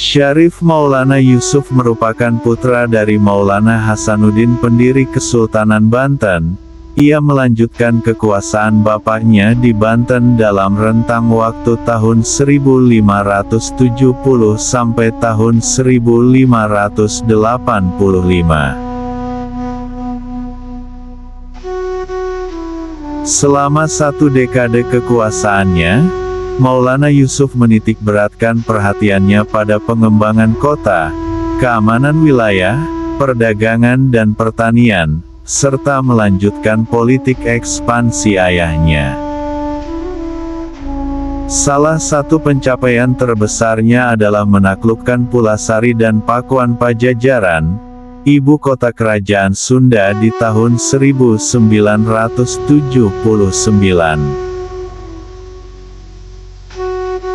Syarif Maulana Yusuf merupakan putra dari Maulana Hasanuddin pendiri Kesultanan Banten. Ia melanjutkan kekuasaan bapaknya di Banten dalam rentang waktu tahun 1570 sampai tahun 1585. Selama satu dekade kekuasaannya, Maulana Yusuf menitik beratkan perhatiannya pada pengembangan kota, keamanan wilayah, perdagangan dan pertanian, serta melanjutkan politik ekspansi ayahnya. Salah satu pencapaian terbesarnya adalah menaklukkan Pulasari dan Pakuan Pajajaran, ibu kota kerajaan Sunda di tahun 1979.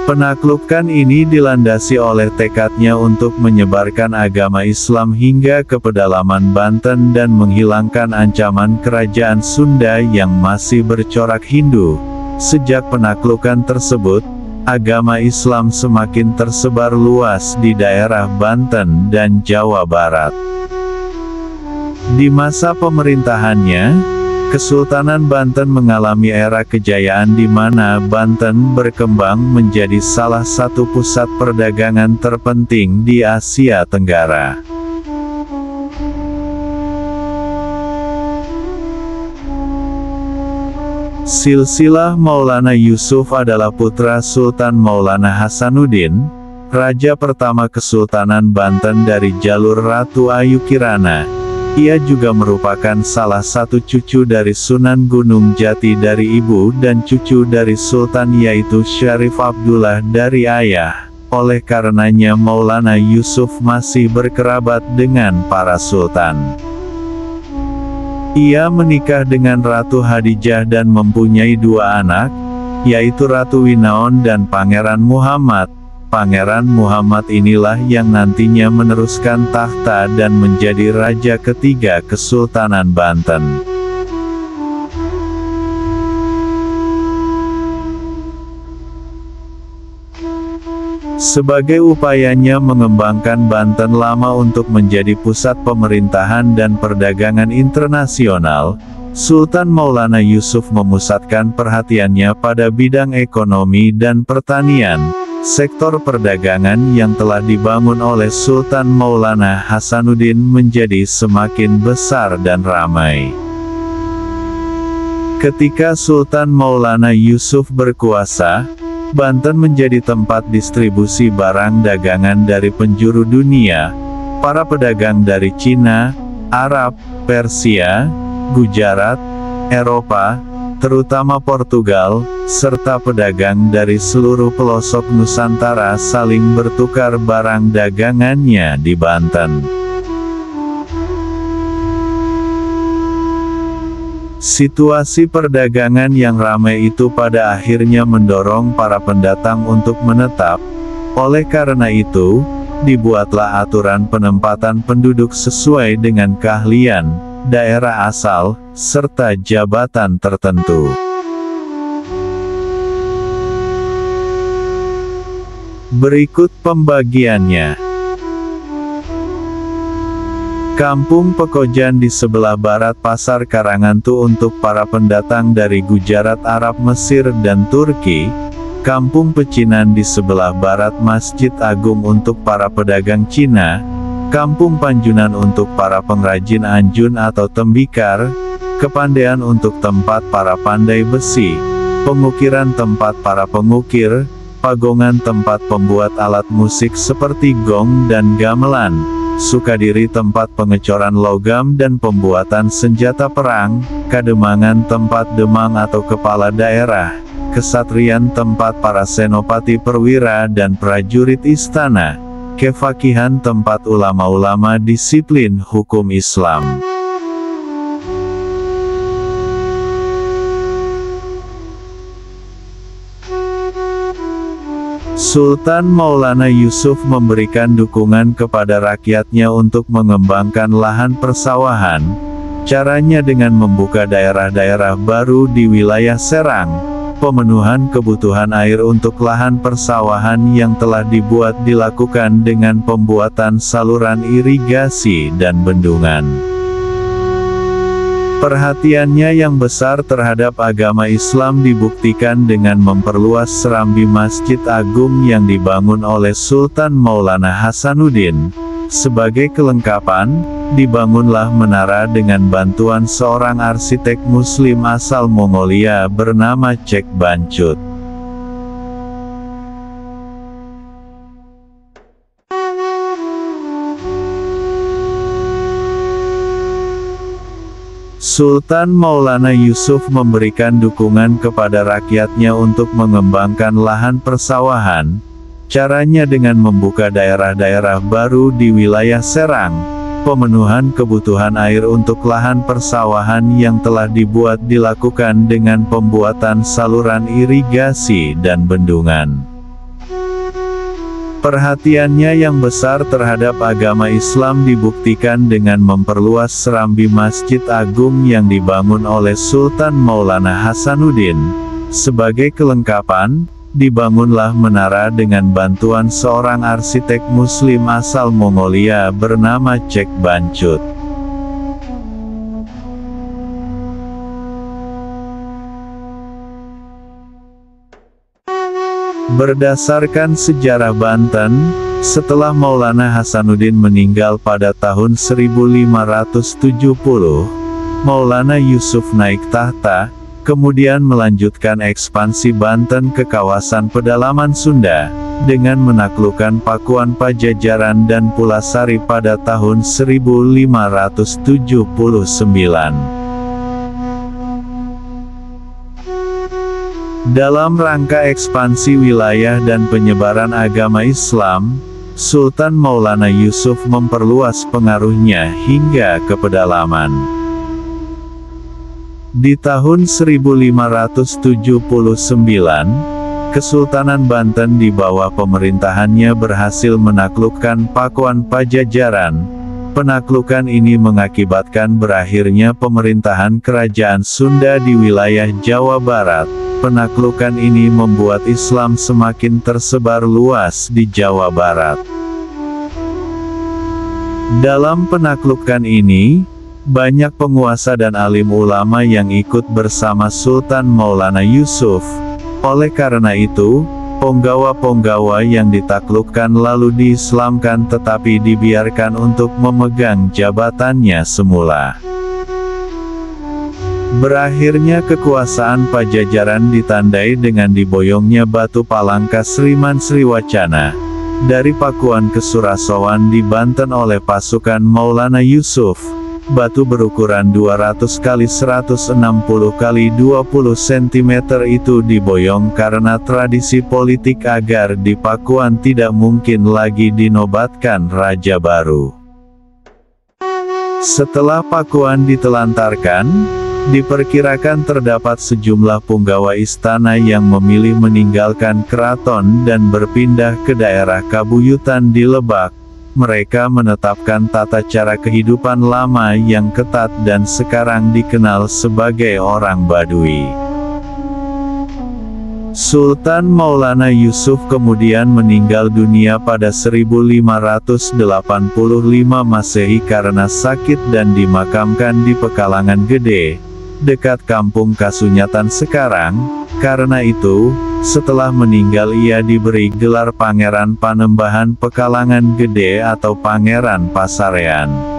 Penaklukan ini dilandasi oleh tekadnya untuk menyebarkan agama Islam hingga ke pedalaman Banten dan menghilangkan ancaman kerajaan Sunda yang masih bercorak Hindu. Sejak penaklukan tersebut, agama Islam semakin tersebar luas di daerah Banten dan Jawa Barat. Di masa pemerintahannya, Kesultanan Banten mengalami era kejayaan di mana Banten berkembang menjadi salah satu pusat perdagangan terpenting di Asia Tenggara. Silsilah Maulana Yusuf adalah putra Sultan Maulana Hasanuddin, raja pertama Kesultanan Banten dari jalur Ratu Ayu Kirana. Ia juga merupakan salah satu cucu dari Sunan Gunung Jati dari ibu dan cucu dari Sultan yaitu Syarif Abdullah dari ayah. Oleh karenanya Maulana Yusuf masih berkerabat dengan para sultan. Ia menikah dengan Ratu Hadijah dan mempunyai dua anak, yaitu Ratu Winaon dan Pangeran Muhammad. Pangeran Muhammad inilah yang nantinya meneruskan tahta dan menjadi raja ketiga Kesultanan Banten. Sebagai upayanya mengembangkan Banten Lama untuk menjadi pusat pemerintahan dan perdagangan internasional, Sultan Maulana Yusuf memusatkan perhatiannya pada bidang ekonomi dan pertanian. Sektor perdagangan yang telah dibangun oleh Sultan Maulana Hasanuddin menjadi semakin besar dan ramai. Ketika Sultan Maulana Yusuf berkuasa, Banten menjadi tempat distribusi barang dagangan dari penjuru dunia. Para pedagang dari Cina, Arab, Persia, Gujarat, Eropa, terutama Portugal, serta pedagang dari seluruh pelosok Nusantara saling bertukar barang dagangannya di Banten. Situasi perdagangan yang ramai itu pada akhirnya mendorong para pendatang untuk menetap. Oleh karena itu, dibuatlah aturan penempatan penduduk sesuai dengan keahlian, daerah asal, serta jabatan tertentu. Berikut pembagiannya. Kampung Pekojan di sebelah barat Pasar Karangantu untuk para pendatang dari Gujarat, Arab, Mesir, dan Turki. Kampung Pecinan di sebelah barat Masjid Agung untuk para pedagang Cina. Kampung Panjunan untuk para pengrajin anjun atau tembikar. Kepandean untuk tempat para pandai besi. Pengukiran tempat para pengukir. Pagongan tempat pembuat alat musik seperti gong dan gamelan. Sukadiri tempat pengecoran logam dan pembuatan senjata perang. Kademangan tempat demang atau kepala daerah. Kesatrian tempat para senopati perwira dan prajurit istana. Kefakihan tempat ulama-ulama disiplin hukum Islam. Sultan Maulana Yusuf memberikan dukungan kepada rakyatnya untuk mengembangkan lahan persawahan. Caranya dengan membuka daerah-daerah baru di wilayah Serang, pemenuhan kebutuhan air untuk lahan persawahan yang telah dibuat dilakukan dengan pembuatan saluran irigasi dan bendungan. Perhatiannya yang besar terhadap agama Islam dibuktikan dengan memperluas serambi Masjid Agung yang dibangun oleh Sultan Maulana Hasanuddin. Sebagai kelengkapan, dibangunlah menara dengan bantuan seorang arsitek Muslim asal Mongolia bernama Cek Bancut. Sultan Maulana Yusuf memberikan dukungan kepada rakyatnya untuk mengembangkan lahan persawahan. Caranya dengan membuka daerah-daerah baru di wilayah Serang, pemenuhan kebutuhan air untuk lahan persawahan yang telah dibuat dilakukan dengan pembuatan saluran irigasi dan bendungan. Perhatiannya yang besar terhadap agama Islam dibuktikan dengan memperluas serambi Masjid Agung yang dibangun oleh Sultan Maulana Hasanuddin. Sebagai kelengkapan, dibangunlah menara dengan bantuan seorang arsitek Muslim asal Mongolia bernama Cek Bancut. Berdasarkan sejarah Banten, setelah Maulana Hasanuddin meninggal pada tahun 1570, Maulana Yusuf naik tahta, kemudian melanjutkan ekspansi Banten ke kawasan pedalaman Sunda, dengan menaklukkan Pakuan Pajajaran dan Pulasari pada tahun 1579. Dalam rangka ekspansi wilayah dan penyebaran agama Islam, Sultan Maulana Yusuf memperluas pengaruhnya hingga ke pedalaman. Di tahun 1579, Kesultanan Banten di bawah pemerintahannya berhasil menaklukkan Pakuan Pajajaran. Penaklukan ini mengakibatkan berakhirnya pemerintahan Kerajaan Sunda di wilayah Jawa Barat. Penaklukan ini membuat Islam semakin tersebar luas di Jawa Barat. Dalam penaklukan ini, banyak penguasa dan alim ulama yang ikut bersama Sultan Maulana Yusuf. Oleh karena itu, penggawa-penggawa yang ditaklukkan lalu diislamkan tetapi dibiarkan untuk memegang jabatannya semula. Berakhirnya kekuasaan Pajajaran ditandai dengan diboyongnya batu Palangka Sriman Sriwacana dari Pakuan ke Surasowan di Banten oleh pasukan Maulana Yusuf. Batu berukuran 200 x 160 x 20 cm itu diboyong karena tradisi politik agar di Pakuan tidak mungkin lagi dinobatkan raja baru. Setelah Pakuan ditelantarkan, diperkirakan terdapat sejumlah punggawa istana yang memilih meninggalkan keraton dan berpindah ke daerah Kabuyutan di Lebak. Mereka menetapkan tata cara kehidupan lama yang ketat dan sekarang dikenal sebagai orang Baduy. Sultan Maulana Yusuf kemudian meninggal dunia pada 1585 Masehi karena sakit dan dimakamkan di Pekalangan Gede, dekat Kampung Kasunyatan sekarang. Karena itu, setelah meninggal ia diberi gelar Pangeran Panembahan Pekalangan Gede atau Pangeran Pasarean.